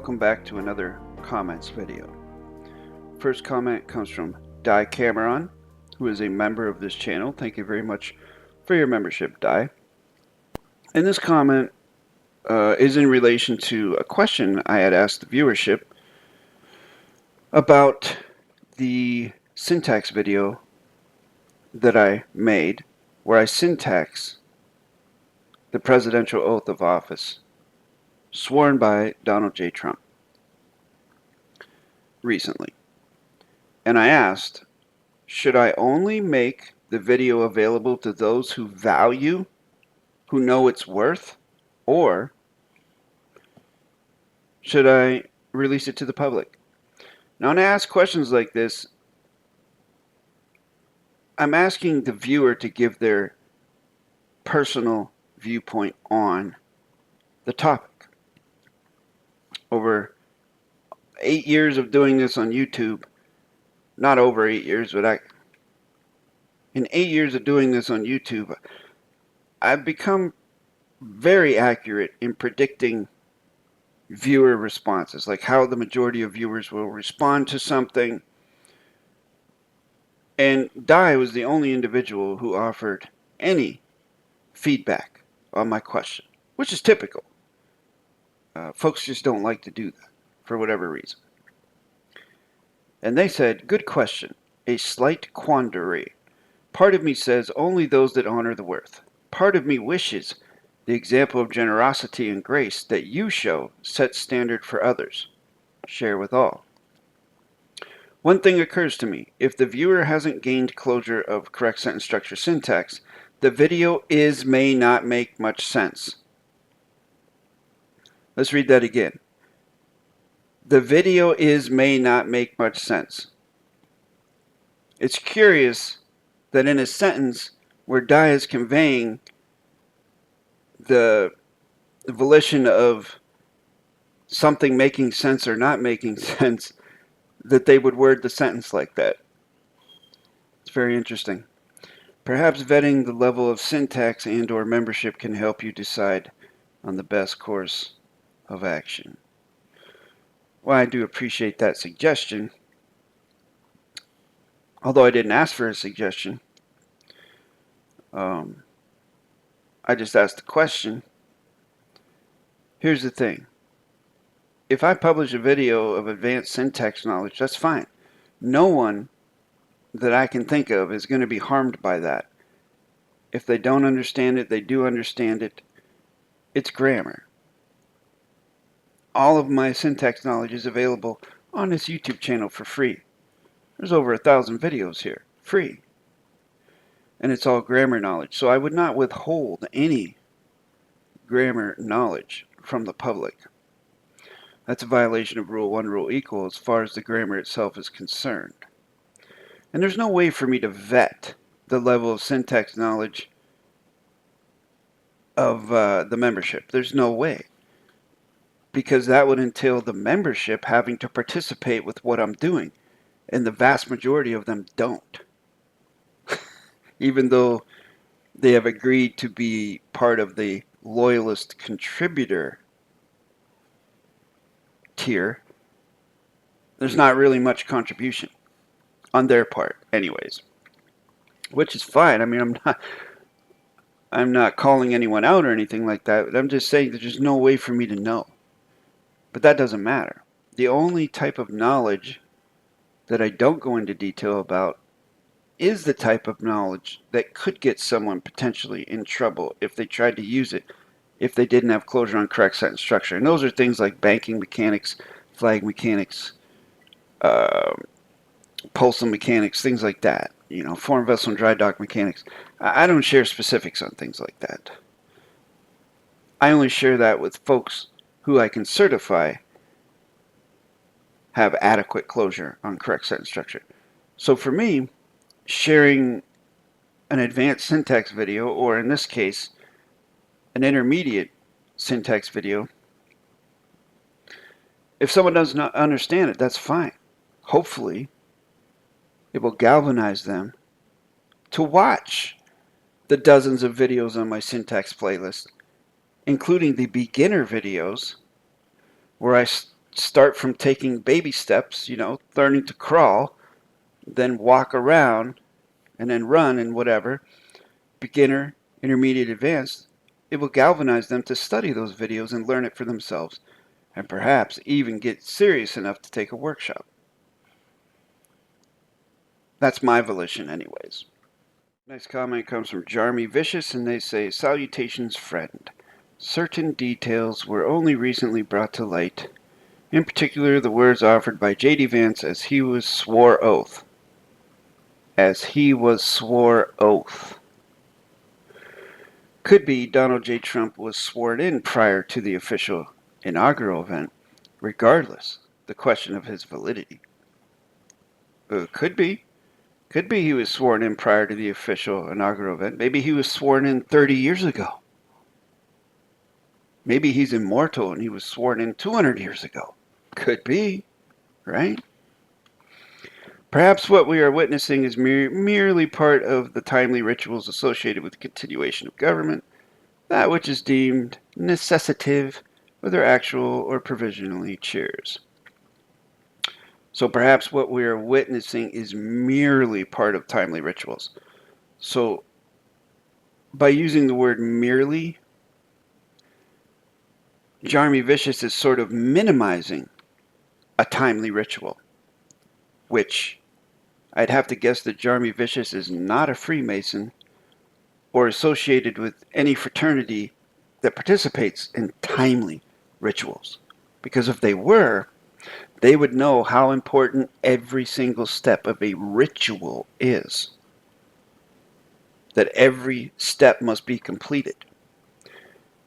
welcome back to another comments video. First comment comes from Di Cameron, who is a member of this channel. Thank you very much for your membership, Di. And this comment is in relation to a question I had asked the viewership about the syntax video that I made, where I syntax the presidential oath of office sworn by Donald J. Trump recently. And I asked, should I only make the video available to those who value, who know its worth, or should I release it to the public? Now, when I ask questions like this, I'm asking the viewer to give their personal viewpoint on the topic. Over 8 years of doing this on YouTube, not over 8 years, but in 8 years of doing this on YouTube, I've become very accurate in predicting viewer responses, like how the majority of viewers will respond to something. And Di was the only individual who offered any feedback on my question, which is typical. Folks just don't like to do that for whatever reason. And they said, good question, a slight quandary. Part of me says only those that honor the worth. Part of me wishes the example of generosity and grace that you show sets standard for others. Share with all. One thing occurs to me. If the viewer hasn't gained closure of correct sentence structure syntax, the video may not make much sense. Let's read that again. The video may not make much sense. It's curious that in a sentence where Di is conveying the volition of something making sense or not making sense, that they would word the sentence like that. It's very interesting. Perhaps vetting the level of syntax and/or membership can help you decide on the best course of action. Well, I do appreciate that suggestion, although I didn't ask for a suggestion. I just asked the question. Here's the thing. If I publish a video of advanced syntax knowledge, that's fine. No one that I can think of is going to be harmed by that. If they don't understand it, they do understand it. It's grammar. All of my syntax knowledge is available on this YouTube channel for free. There's over 1,000 videos here, free. And it's all grammar knowledge. So I would not withhold any grammar knowledge from the public. That's a violation of Rule 1, Rule Equal as far as the grammar itself is concerned. And there's no way for me to vet the level of syntax knowledge of the membership. There's no way. Because that would entail the membership having to participate with what I'm doing. And the vast majority of them don't. Even though they have agreed to be part of the loyalist contributor tier, there's not really much contribution on their part anyways. Which is fine. I mean, I'm not calling anyone out or anything like that. But I'm just saying that there's no way for me to know. But that doesn't matter. The only type of knowledge that I don't go into detail about is the type of knowledge that could get someone potentially in trouble if they tried to use it, if they didn't have closure on correct sentence structure. And those are things like banking mechanics, flag mechanics, postal mechanics, things like that. You know, foreign vessel and dry dock mechanics. I don't share specifics on things like that. I only share that with folks who I can certify have adequate closure on correct sentence structure. So for me, sharing an advanced syntax video, or in this case, an intermediate syntax video, if someone does not understand it, that's fine. Hopefully, it will galvanize them to watch the dozens of videos on my syntax playlist, including the beginner videos, where I start from taking baby steps, learning to crawl, then walk around, and then run and whatever, beginner, intermediate, advanced, it will galvanize them to study those videos and learn it for themselves, and perhaps even get serious enough to take a workshop. That's my volition anyways. Next comment comes from Jarmy Vicious, and they say, "Salutations, friend. Certain details were only recently brought to light, in particular the words offered by J.D. Vance as he was swore oath. Could be Donald J. Trump was sworn in prior to the official inaugural event, regardless the question of his validity. Could be he was sworn in prior to the official inaugural event. Maybe he was sworn in 30 years ago. Maybe he's immortal and he was sworn in 200 years ago. Could be, right? Perhaps what we are witnessing is merely part of the timely rituals associated with the continuation of government, that which is deemed necessitative, whether actual or provisionally cheers." So perhaps what we are witnessing is merely part of timely rituals. So by using the word merely, Jarmy Vicious is sort of minimizing a timely ritual, which I'd have to guess that Jarmy Vicious is not a Freemason or associated with any fraternity that participates in timely rituals. Because if they were, they would know how important every single step of a ritual is. That every step must be completed.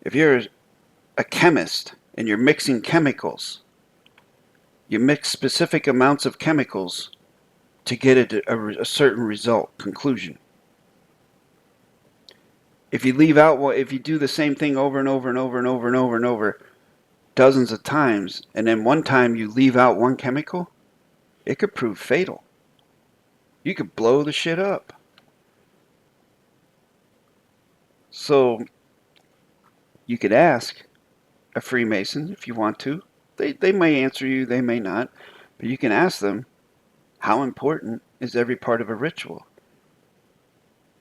If you're a chemist and you're mixing chemicals, you mix specific amounts of chemicals to get a certain result, conclusion. If you leave out, if you do the same thing over and over and over and over and over and over dozens of times, and then one time you leave out one chemical, it could prove fatal. You could blow the shit up. So you could ask a Freemason if you want to. They may answer you, they may not, but you can ask them, how important is every part of a ritual?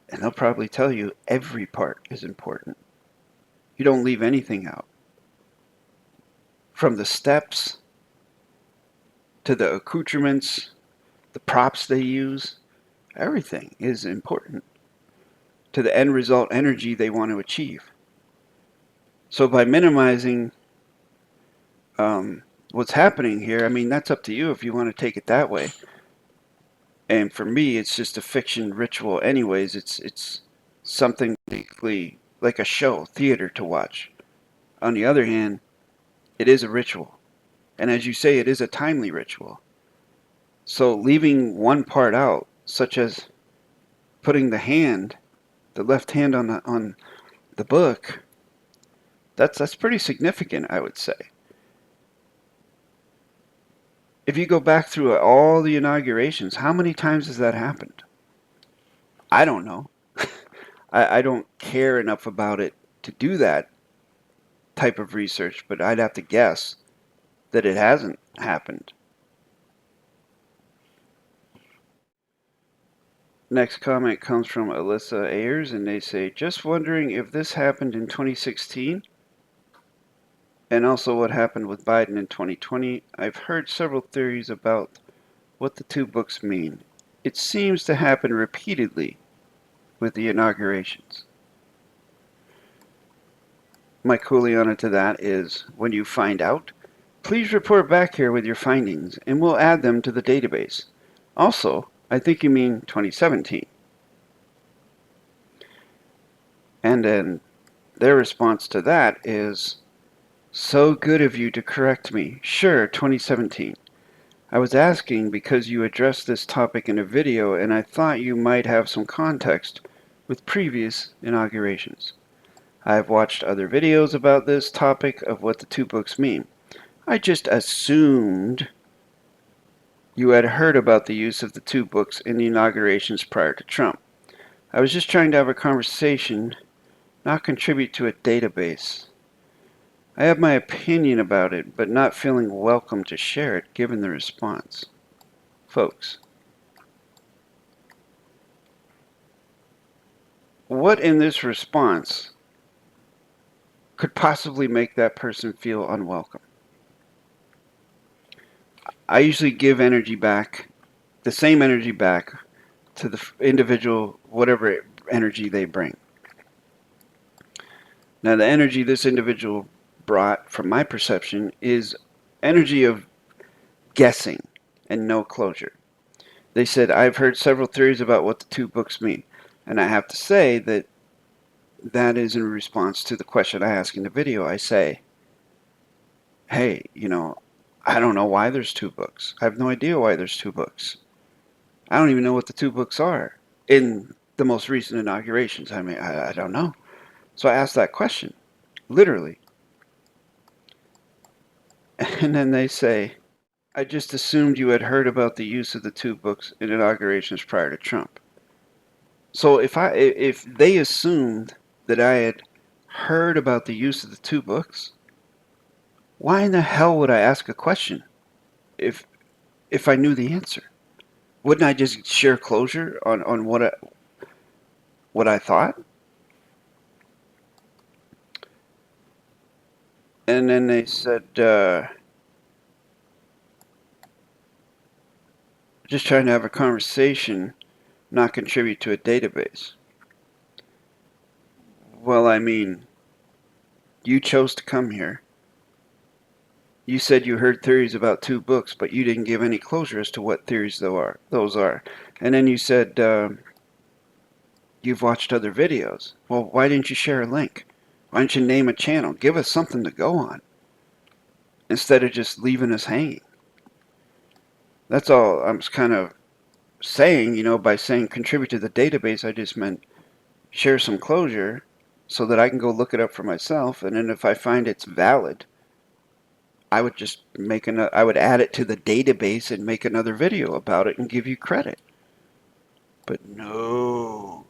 And they'll probably tell you every part is important. You don't leave anything out. From the steps to the accoutrements, the props they use, everything is important to the end result energy they want to achieve. So by minimizing what's happening here, I mean, that's up to you if you want to take it that way. And for me, it's just a fiction ritual anyways. It's something basically like a show, theater to watch. On the other hand, it is a ritual. And as you say, it is a timely ritual. So leaving one part out, such as putting the left hand on the book, that's pretty significant, I would say. If you go back through all the inaugurations, how many times has that happened? I don't know. I don't care enough about it to do that type of research, but I'd have to guess that it hasn't happened. Next comment comes from Alyssa Ayers, and they say, "Just wondering if this happened in 2016 and also what happened with Biden in 2020. I've heard several theories about what the two books mean. It seems to happen repeatedly with the inaugurations." My cooliana to that is, when you find out, please report back here with your findings and we'll add them to the database. Also, I think you mean 2017. And then their response to that is, "So good of you to correct me. Sure, 2017. I was asking because you addressed this topic in a video and I thought you might have some context with previous inaugurations. I've watched other videos about this topic of what the two books mean. I just assumed you had heard about the use of the two books in the inaugurations prior to Trump. I was just trying to have a conversation, not contribute to a database. I have my opinion about it, but not feeling welcome to share it given the response. Folks, what in this response could possibly make that person feel unwelcome? I usually give energy back, the same energy back, to the individual, whatever energy they bring. Now, the energy this individual brought, from my perception, is energy of guessing and no closure. They said, I've heard several theories about what the two books mean. And I have to say that that is in response to the question I ask in the video. I say, hey, I don't know why there's two books. I have no idea why there's two books. I don't even know what the two books are in the most recent inaugurations. I mean, I don't know. So I asked that question, literally. And then they say, I just assumed you had heard about the use of the two books in inaugurations prior to Trump. So if they assumed that I had heard about the use of the two books, why in the hell would I ask a question if I knew the answer? Wouldn't I just share closure on what I thought? And then they said, just trying to have a conversation, not contribute to a database. Well, I mean, you chose to come here. You said you heard theories about two books, but you didn't give any closure as to what theories those are. And then you said you've watched other videos. Well, why didn't you share a link? Why didn't you name a channel? Give us something to go on instead of just leaving us hanging. That's all I'm kind of saying, by saying contribute to the database, I just meant share some closure so that I can go look it up for myself, and then if I find it's valid, I would just I would add it to the database and make another video about it and give you credit. But no.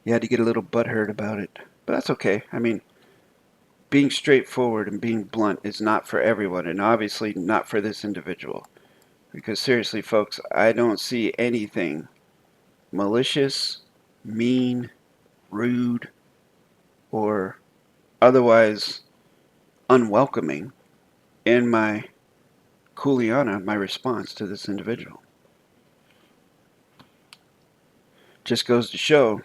You had to get a little butthurt about it. But that's okay. I mean, being straightforward and being blunt is not for everyone, and obviously not for this individual. Because seriously, folks, I don't see anything malicious, mean, rude, or otherwise unwelcoming in my kuleana, my response to this individual. Just goes to show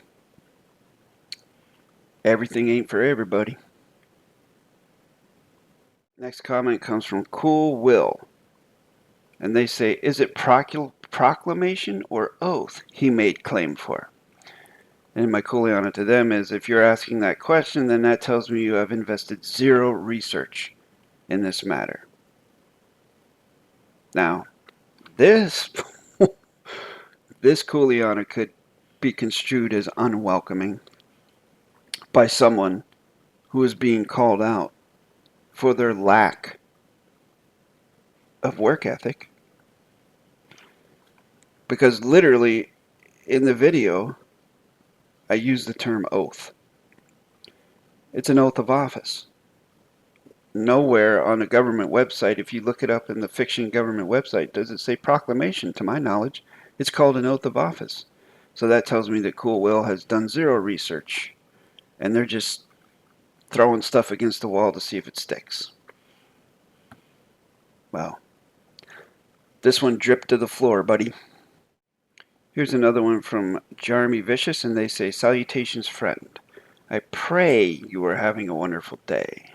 everything ain't for everybody. Next comment comes from Cool Will. And they say, is it proclamation or oath he made claim for? And my kuleana to them is, if you're asking that question, then that tells me you have invested zero research in this matter. Now, this kuleana could be construed as unwelcoming by someone who is being called out for their lack of work ethic. Because literally in the video, I use the term oath. It's an oath of office. Nowhere on a government website, if you look it up in the fiction government website, does it say proclamation. To my knowledge, it's called an oath of office. So that tells me that Cool Will has done zero research, and they're just throwing stuff against the wall to see if it sticks. Well, this one dripped to the floor, buddy. Here's another one from Jarmy Vicious, and they say, salutations, friend. I pray you are having a wonderful day.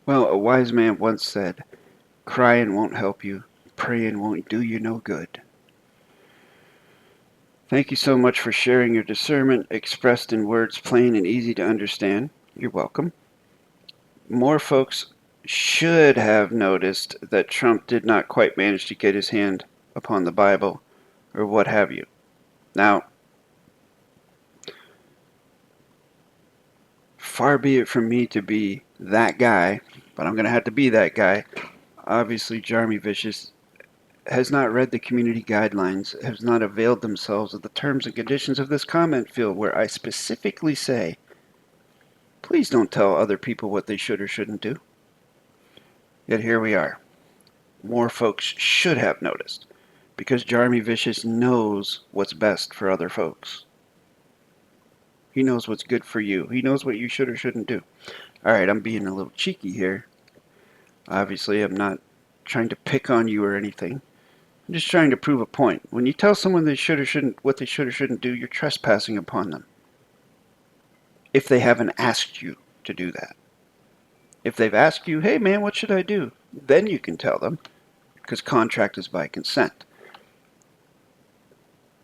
Well, a wise man once said, crying won't help you, praying won't do you no good. Thank you so much for sharing your discernment expressed in words plain and easy to understand. You're welcome. More folks should have noticed that Trump did not quite manage to get his hand upon the Bible, or what have you. Now, far be it from me to be that guy, but I'm going to have to be that guy. Obviously, Jarmy Vicious has not read the community guidelines, has not availed themselves of the terms and conditions of this comment field, where I specifically say Please don't tell other people what they should or shouldn't do. Yet here we are. More folks should have noticed, because Jarmy Vicious knows what's best for other folks. He knows what's good for you. He knows what you should or shouldn't do. Alright, I'm being a little cheeky here. Obviously, I'm not trying to pick on you or anything. I'm just trying to prove a point. When you tell someone they should or shouldn't, what they should or shouldn't do, you're trespassing upon them. If they haven't asked you to do that. If they've asked you, hey man, what should I do? Then you can tell them, because contract is by consent.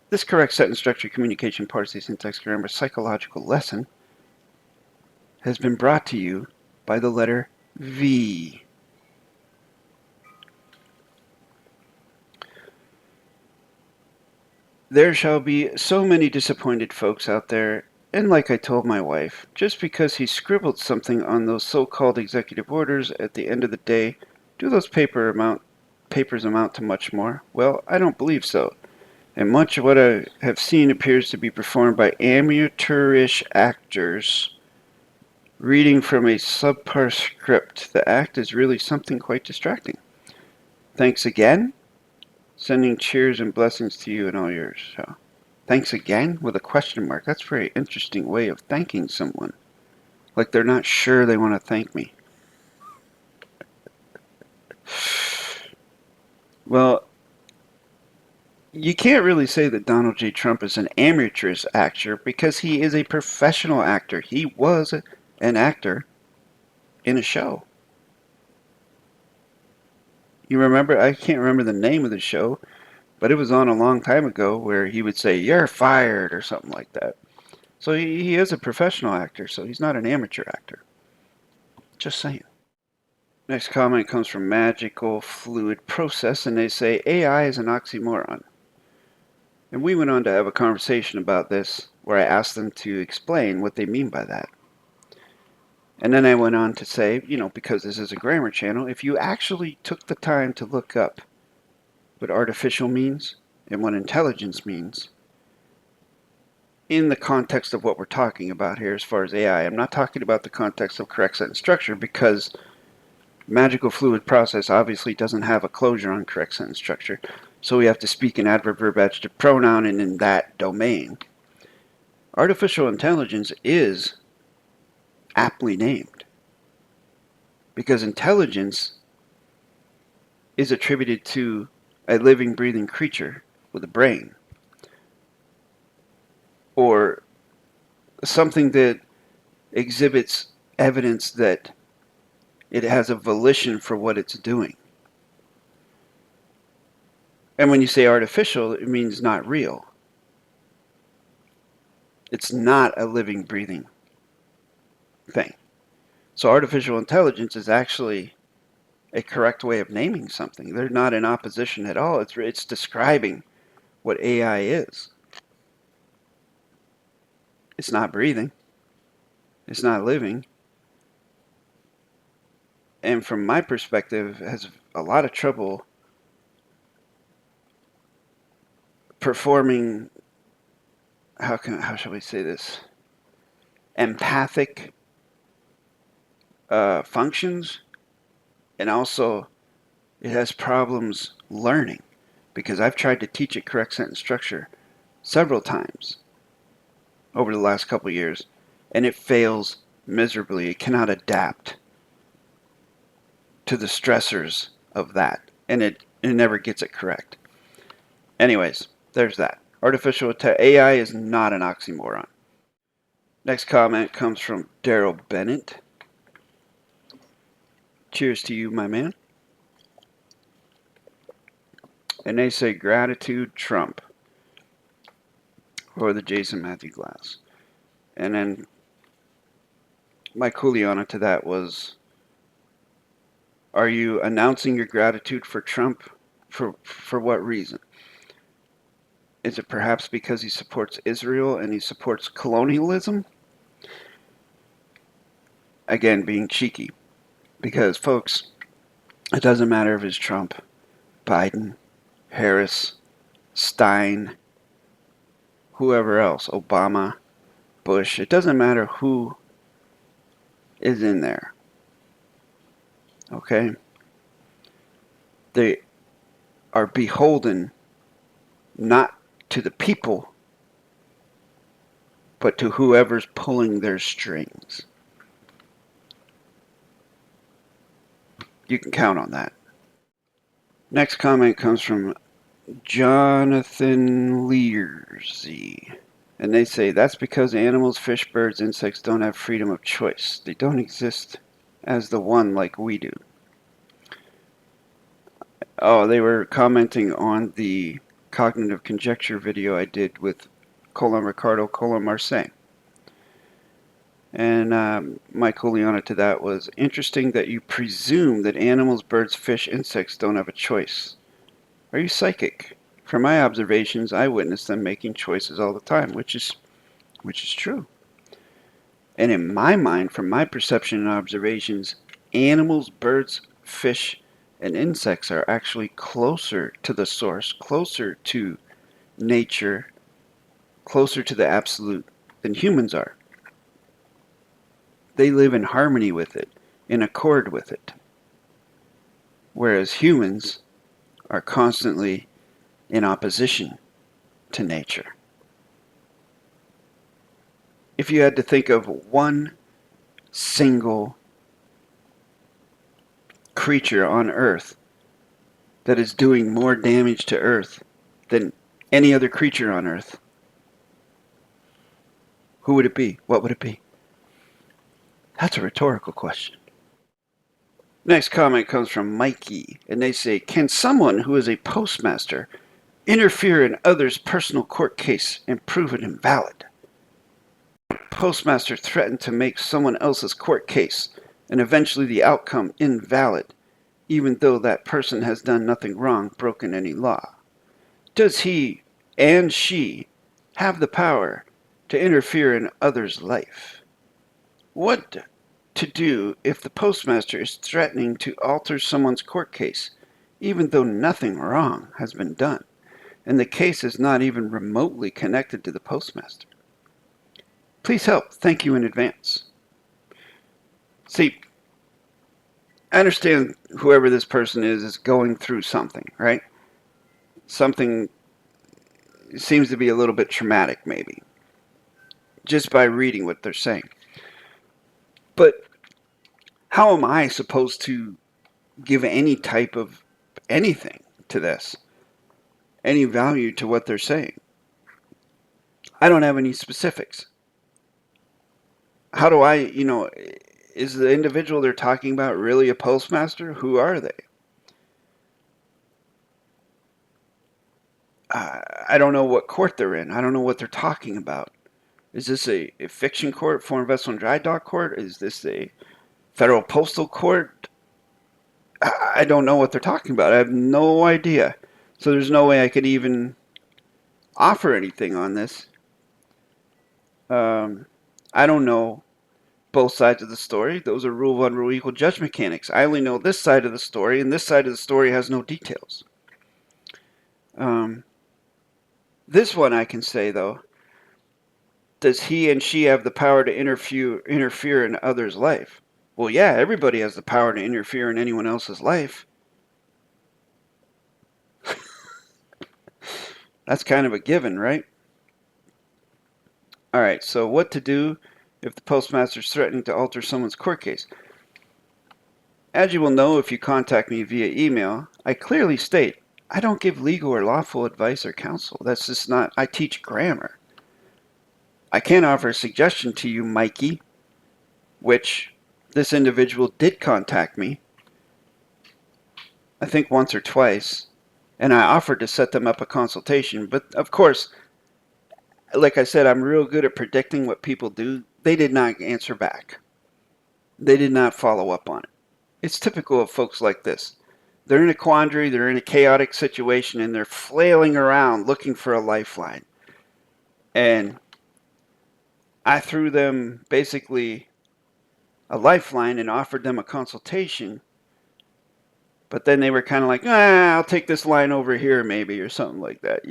This correct sentence structure, communication, parse, syntax, grammar, psychological lesson has been brought to you by the letter V. There shall be so many disappointed folks out there, and like I told my wife, just because he scribbled something on those so-called executive orders, at the end of the day, do those papers amount to much more? Well, I don't believe so. And much of what I have seen appears to be performed by amateurish actors reading from a subpar script. The act is really something quite distracting. Thanks again. Sending cheers and blessings to you and all yours. So, thanks again with a question mark. That's a very interesting way of thanking someone. Like they're not sure they want to thank me. Well, you can't really say that Donald J. Trump is an amateurish actor because he is a professional actor. He was an actor in a show. You remember? I can't remember the name of the show, but it was on a long time ago where he would say, "You're fired," or something like that. So he is a professional actor, so he's not an amateur actor. Just saying. Next comment comes from Magical Fluid Process, and they say, AI is an oxymoron. And we went on to have a conversation about this, where I asked them to explain what they mean by that. And then I went on to say, because this is a grammar channel, if you actually took the time to look up what artificial means and what intelligence means, in the context of what we're talking about here as far as AI, I'm not talking about the context of correct sentence structure, because Magical Fluid Process obviously doesn't have a closure on correct sentence structure, so we have to speak in adverb, verb, adjective, pronoun, and in that domain. Artificial intelligence is aptly named, because intelligence is attributed to a living, breathing creature with a brain, or something that exhibits evidence that it has a volition for what it's doing. And when you say artificial, it means not real. It's not a living, breathing thing. So artificial intelligence is actually a correct way of naming something. They're not in opposition at all. It's describing what AI is. It's not breathing. It's not living. And from my perspective, has a lot of trouble performing, how shall we say this, empathic functions, and also it has problems learning, because I've tried to teach it correct sentence structure several times over the last couple years, and it fails miserably. It cannot adapt to the stressors of that, and it never gets it correct. Anyways, there's that. Artificial AI is not an oxymoron. Next comment comes from Daryl Bennett. Cheers to you, my man. And they say, gratitude, Trump, or the Jason Matthew Glass. And then my cooliana to that was, are you announcing your gratitude for Trump? For what reason? Is it perhaps because he supports Israel and he supports colonialism? Again, being cheeky. Because, folks, it doesn't matter if it's Trump, Biden, Harris, Stein, whoever else, Obama, Bush. It doesn't matter who is in there. Okay? They are beholden not to the people, but to whoever's pulling their strings. You can count on that. Next comment comes from Jonathan Learsy. And they say, that's because animals, fish, birds, insects don't have freedom of choice. They don't exist as the one like we do. Oh, they were commenting on the cognitive conjecture video I did with Colin Ricardo, Colin Marseille. And my Coleana to that was, interesting that you presume that animals, birds, fish, insects don't have a choice. Are you psychic? From my observations, I witness them making choices all the time, which is true. And in my mind, from my perception and observations, animals, birds, fish, and insects are actually closer to the source, closer to nature, closer to the absolute than humans are. They live in harmony with it, in accord with it. Whereas humans are constantly in opposition to nature. If you had to think of one single creature on Earth that is doing more damage to Earth than any other creature on Earth, who would it be? What would it be? That's a rhetorical question. Next comment comes from Mikey, and they say, can someone who is a postmaster interfere in others' personal court case and prove it invalid? Postmaster threatened to make someone else's court case and eventually the outcome invalid, even though that person has done nothing wrong, broken any law. Does he and she have the power to interfere in others' life? What to do if the postmaster is threatening to alter someone's court case, even though nothing wrong has been done, and the case is not even remotely connected to the postmaster? Please help. Thank you in advance. See, I understand whoever this person is going through something, right? Something seems to be a little bit traumatic, maybe, just by reading what they're saying. But how am I supposed to give any type of anything to this? Any value to what they're saying? I don't have any specifics. How do I, is the individual they're talking about really a postmaster? Who are they? I don't know what court they're in. I don't know what they're talking about. Is this a fiction court, foreign vessel and dry dock court? Is this a federal postal court? I don't know what they're talking about. I have no idea. So there's no way I could even offer anything on this. I don't know both sides of the story. Those are Rule 1, Rule Equal Judge mechanics. I only know this side of the story, and this side of the story has no details. This one I can say, though. Does he and she have the power to interfere in others' life? Well, yeah, everybody has the power to interfere in anyone else's life. That's kind of a given, right? All right, so what to do if the postmaster is threatening to alter someone's court case? As you will know if you contact me via email, I clearly state I don't give legal or lawful advice or counsel. That's just not, I teach grammar. I can offer a suggestion to you, Mikey, which this individual did contact me, I think once or twice, and I offered to set them up a consultation. But of course, like I said, I'm real good at predicting what people do. They did not answer back. They did not follow up on it. It's typical of folks like this. They're in a quandary, they're in a chaotic situation, and they're flailing around looking for a lifeline. And I threw them basically a lifeline and offered them a consultation. But then they were kind of like, I'll take this line over here maybe, or something like that,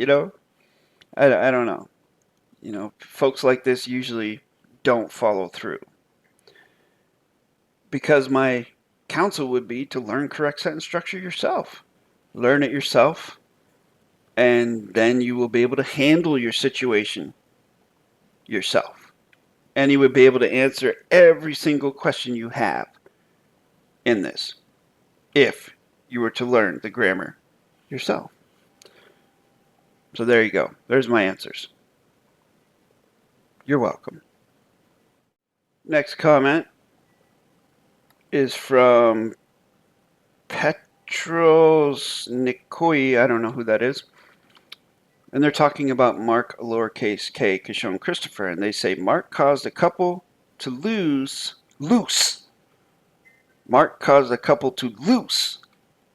I don't know. Folks like this usually don't follow through. because my counsel would be to learn correct sentence structure yourself. Learn it yourself, and then you will be able to handle your situation yourself. And you would be able to answer every single question you have in this if you were to learn the grammar yourself. So there you go. There's my answers. You're welcome. Next comment is from Petros Nikoi. I don't know who that is. And they're talking about Mark lowercase k, Kishon Christopher. And they say Mark caused a couple to loose. Mark caused a couple to loose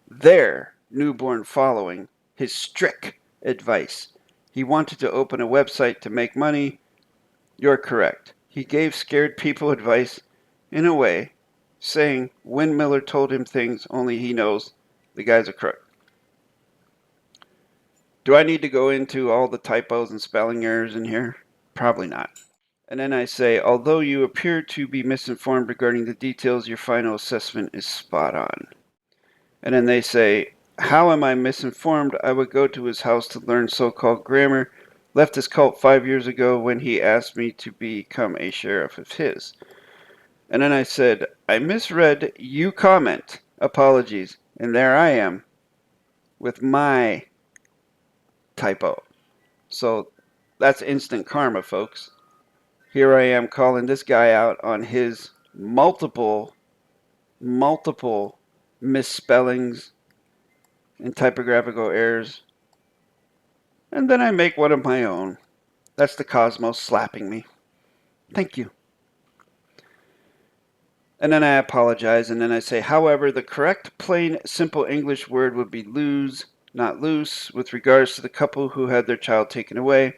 their newborn following his strict advice. He wanted to open a website to make money. You're correct. He gave scared people advice in a way, saying Wynn Miller told him things only he knows. The guy's a crook. Do I need to go into all the typos and spelling errors in here? Probably not. And then I say, although you appear to be misinformed regarding the details, your final assessment is spot on. And then they say, how am I misinformed? I would go to his house to learn so-called grammar. Left his cult 5 years ago when he asked me to become a sheriff of his. And then I said, I misread you comment. Apologies. And there I am with my typo. So that's instant karma, folks. Here I am calling this guy out on his multiple misspellings and typographical errors. And then I make one of my own. That's the cosmos slapping me. Thank you. And then I apologize, and then I say, however, the correct plain simple English word would be lose, not loose, with regards to the couple who had their child taken away.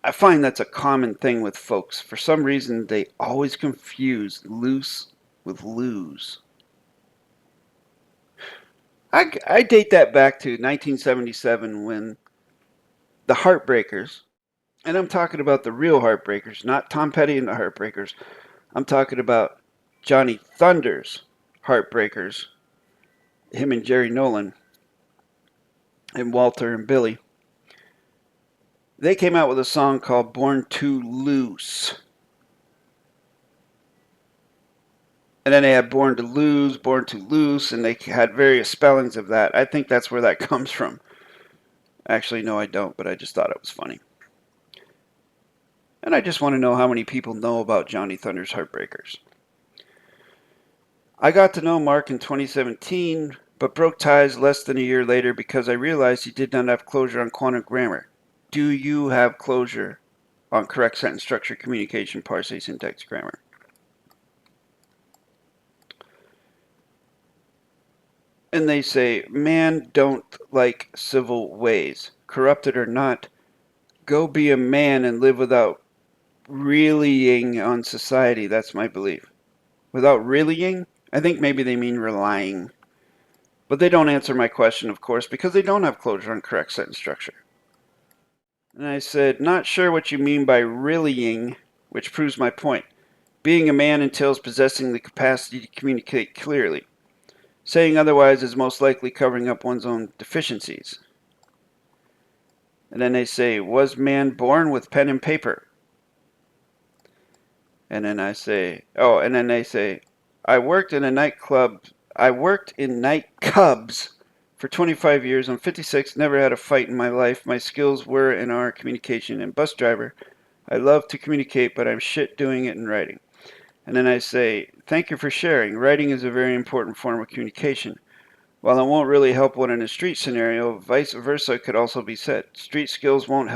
I find that's a common thing with folks. For some reason, they always confuse loose with lose. I date that back to 1977 when the Heartbreakers, and I'm talking about the real Heartbreakers, not Tom Petty and the Heartbreakers. I'm talking about Johnny Thunder's Heartbreakers, him and Jerry Nolan, and Walter and Billy. They came out with a song called Born Too Loose. And then they had Born to Lose, Born Too Loose, and they had various spellings of that. I think that's where that comes from. Actually, no, I don't, but I just thought it was funny. And I just want to know how many people know about Johnny Thunder's Heartbreakers. I got to know Mark in 2017, but broke ties less than a year later because I realized he did not have closure on quantum grammar. Do you have closure on correct sentence structure, communication, parse, syntax, grammar? And they say, man don't like civil ways. Corrupted or not, go be a man and live without reallying on society. That's my belief. Without reallying? I think maybe they mean relying. But they don't answer my question, of course, because they don't have closure on correct sentence structure. And I said, not sure what you mean by reallying, which proves my point. Being a man entails possessing the capacity to communicate clearly. Saying otherwise is most likely covering up one's own deficiencies. And then they say, was man born with pen and paper? And then I say, oh, and then they say, I worked in nightclubs for 25 years. I'm 56, never had a fight in my life. My skills were and are communication and bus driver. I love to communicate, but I'm shit doing it in writing. And then I say, thank you for sharing. Writing is a very important form of communication. While it won't really help one in a street scenario, vice versa could also be said. Street skills won't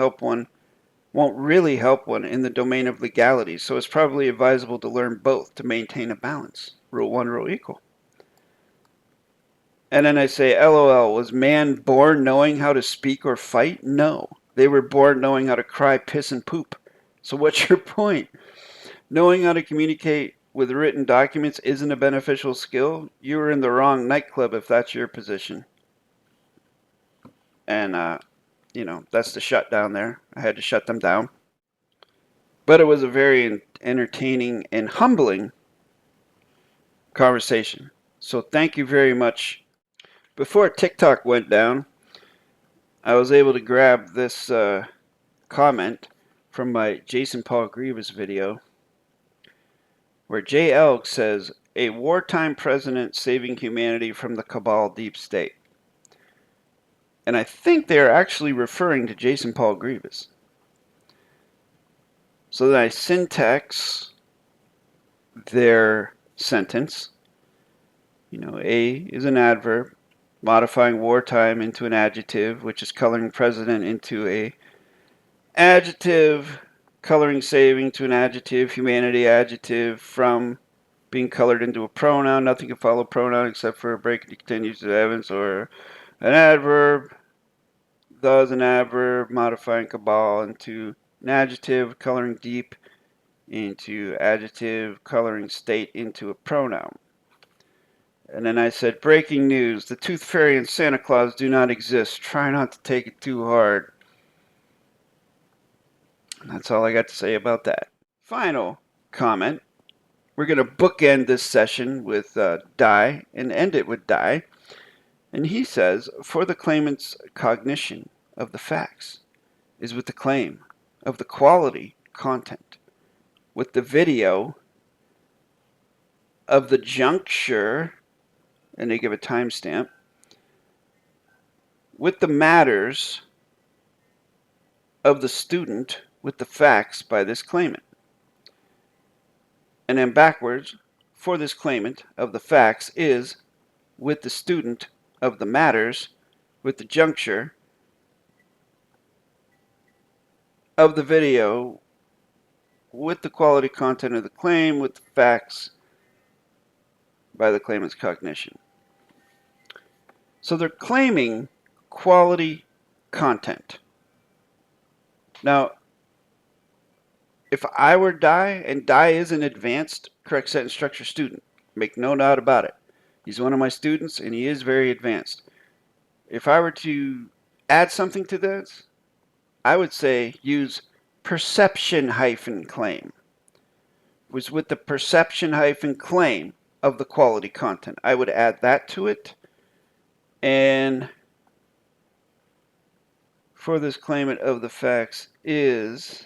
really help one in the domain of legality, so it's probably advisable to learn both to maintain a balance. Rule 1, rule equal. And then I say, LOL, was man born knowing how to speak or fight? No. They were born knowing how to cry, piss, and poop. So what's your point? Knowing how to communicate with written documents isn't a beneficial skill. You were in the wrong nightclub if that's your position. And, that's the shutdown there. I had to shut them down. But it was a very entertaining and humbling conversation. So thank you very much. Before TikTok went down, I was able to grab this comment from my Jason Paul Grievous video, where J. Elg says, "A wartime president saving humanity from the cabal deep state." And I think they are actually referring to Jason Paul Grievous. So then I syntax their sentence. You know, A is an adverb, modifying wartime into an adjective, which is coloring president into a adjective, coloring saving to an adjective, humanity adjective, from being colored into a pronoun. Nothing can follow pronoun except for a break and continues to evidence, or an adverb, thus an adverb, modifying cabal into an adjective, coloring deep into adjective, coloring state into a pronoun. And then I said, breaking news, the Tooth Fairy and Santa Claus do not exist. Try not to take it too hard. And that's all I got to say about that. Final comment. We're going to bookend this session with Die and end it with Die. And he says, for the claimant's cognition of the facts is with the claim of the quality content, with the video of the juncture, and they give a timestamp, with the matters of the student with the facts by this claimant. And then backwards, for this claimant of the facts is with the student of the matters with the juncture of the video with the quality content of the claim with the facts by the claimant's cognition. So they're claiming quality content. Now, if I were Die, and Die is an advanced correct sentence structure student, make no doubt about it. He's one of my students and he is very advanced. If I were to add something to this, I would say use perception-claim. It was with the perception-claim of the quality content. I would add that to it. And for this claimant of the facts is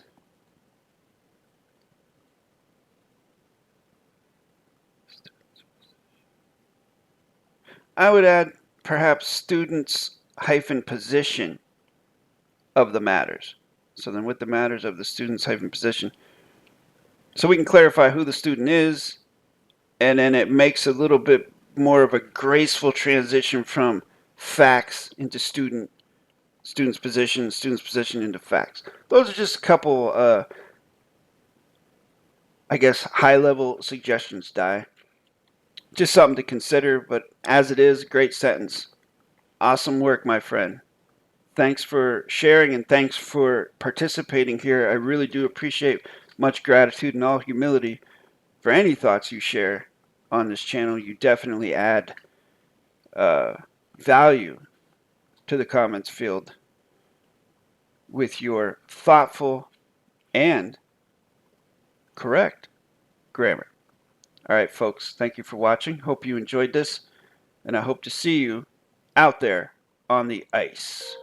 I would add perhaps students-position of the matters. So then with the matters of the students-position. So we can clarify who the student is, and then it makes a little bit more of a graceful transition from facts into student's position into facts. Those are just a couple, I guess, high-level suggestions, Die. Just something to consider, but as it is, great sentence. Awesome work, my friend. Thanks for sharing and thanks for participating here. I really do appreciate much gratitude and all humility for any thoughts you share on this channel. You definitely add value to the comments field with your thoughtful and correct grammar. All right, folks, thank you for watching. Hope you enjoyed this, and I hope to see you out there on the ice.